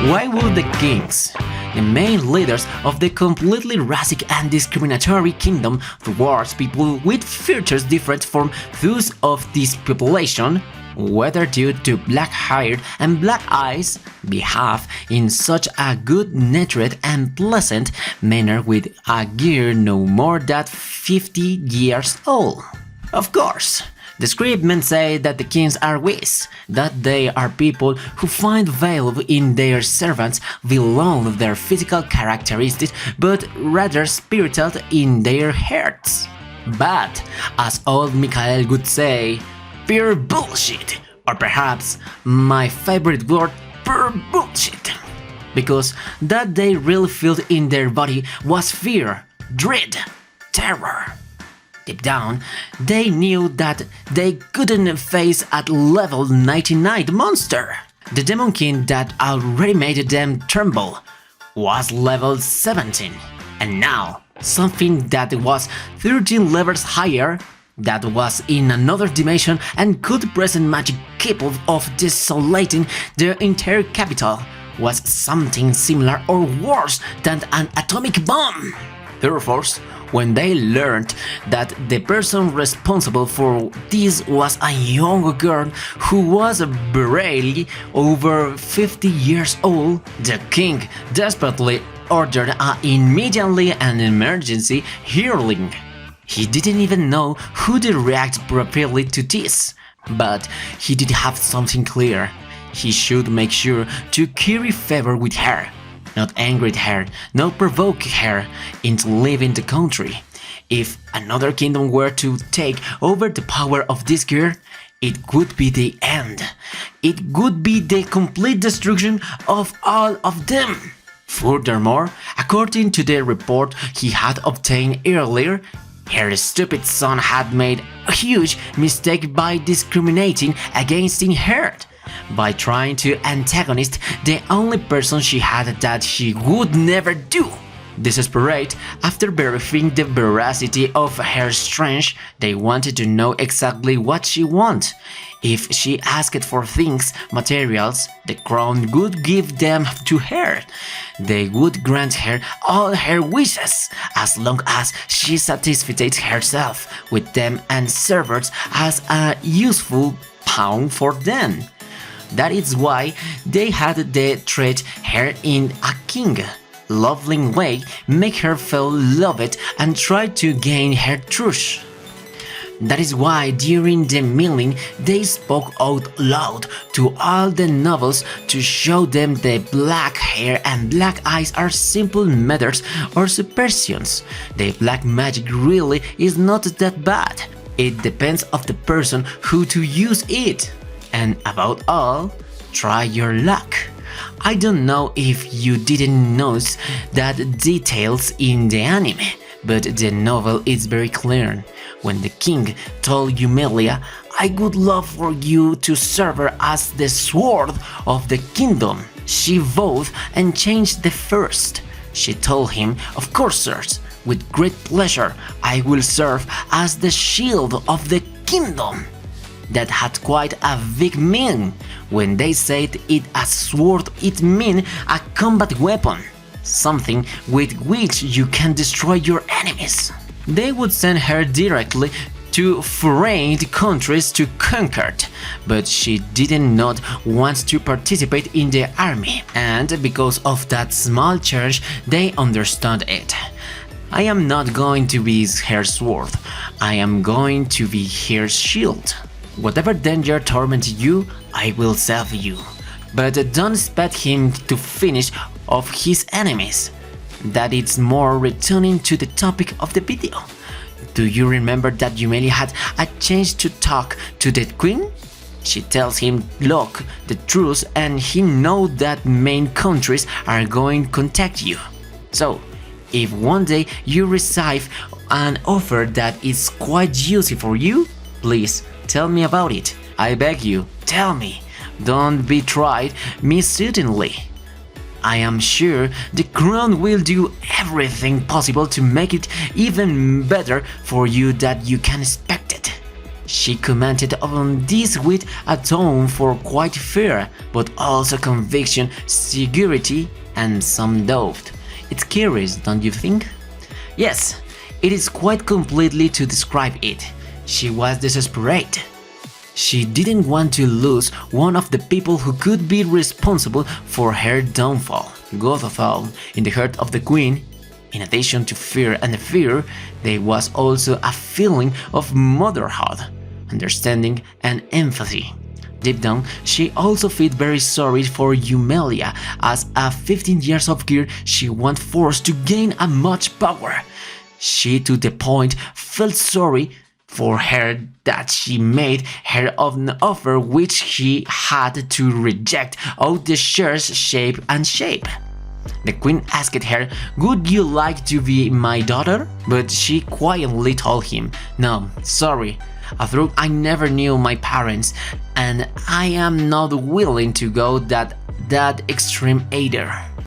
Why would the kings, the main leaders of the completely racist and discriminatory kingdom towards people with features different from those of this population, whether due to black hair and black eyes, behave in such a good-natured and pleasant manner with a girl no more than 50 years old? Of course, the script men say that the kings are wise, that they are people who find value in their servants below their physical characteristics but rather spiritual in their hearts. But, as old Michael would say, pure bullshit, or perhaps my favorite word, pure bullshit. Because that they really felt in their body was fear, dread, terror. Deep down, they knew that they couldn't face at level 99 monster. The Demon King that already made them tremble was level 17, and now something that was 13 levels higher, that was in another dimension and could present magic capable of desolating the entire capital, was something similar or worse than an atomic bomb. Therefore, when they learned that the person responsible for this was a young girl who was barely over 50 years old, the king desperately ordered immediately an emergency healing. He didn't even know who to react properly to this, but he did have something clear. He should make sure to curry favor with her, not angry her, not provoke her into leaving the country. If another kingdom were to take over the power of this girl, it would be the end. It would be the complete destruction of all of them. Furthermore, according to the report he had obtained earlier, her stupid son had made a huge mistake by discriminating against her, by trying to antagonize the only person she had that she would never do. Desperate, after verifying the veracity of her strength, they wanted to know exactly what she wanted. If she asked for things, materials, the crown would give them to her. They would grant her all her wishes, as long as she satisfied herself with them and served as a useful pawn for them. That is why they had to treat her in a king, loving way, make her feel loved and try to gain her trust. That is why during the meeting they spoke out loud to all the nobles to show them that black hair and black eyes are simple matters or superstitions. The black magic really is not that bad. It depends of the person who to use it. And about all, try your luck. I don't know if you didn't notice that details in the anime, but the novel is very clear. When the king told Yumelia, I would love for you to serve her as the sword of the kingdom, she vowed and changed the first. She told him, of course sirs, with great pleasure I will serve as the shield of the kingdom. That had quite a big meaning. When they said it as sword, it meant a combat weapon, something with which you can destroy your enemies. They would send her directly to foreign countries to conquer, but she did not want to participate in the army, and because of that small change, they understood it. I am not going to be her sword, I am going to be her shield. Whatever danger torments you, I will save you. But don't expect him to finish off his enemies. That is more returning to the topic of the video. Do you remember that Yumelia had a chance to talk to the queen? She tells him, look, the truth, and he knows that main countries are going to contact you. So, if one day you receive an offer that is quite juicy for you, please tell me about it. I beg you, tell me. Don't betray me suddenly. I am sure the crown will do everything possible to make it even better for you than you can expect it. She commented on this with a tone for quite fear, but also conviction, security, and some doubt. It's curious, don't you think? Yes, it is quite completely to describe it. She was desperate. She didn't want to lose one of the people who could be responsible for her downfall. Godfall in the heart of the queen. In addition to fear, there was also a feeling of motherhood, understanding, and empathy. Deep down, she also felt very sorry for Yumelia, as at 15 years of girl she was forced to gain a much power. She to the point felt sorry for her that she made her an offer which she had to reject out the sheer shape. The queen asked her, "Would you like to be my daughter?" But she quietly told him, "No, sorry. After I never knew my parents, and I am not willing to go that extreme either."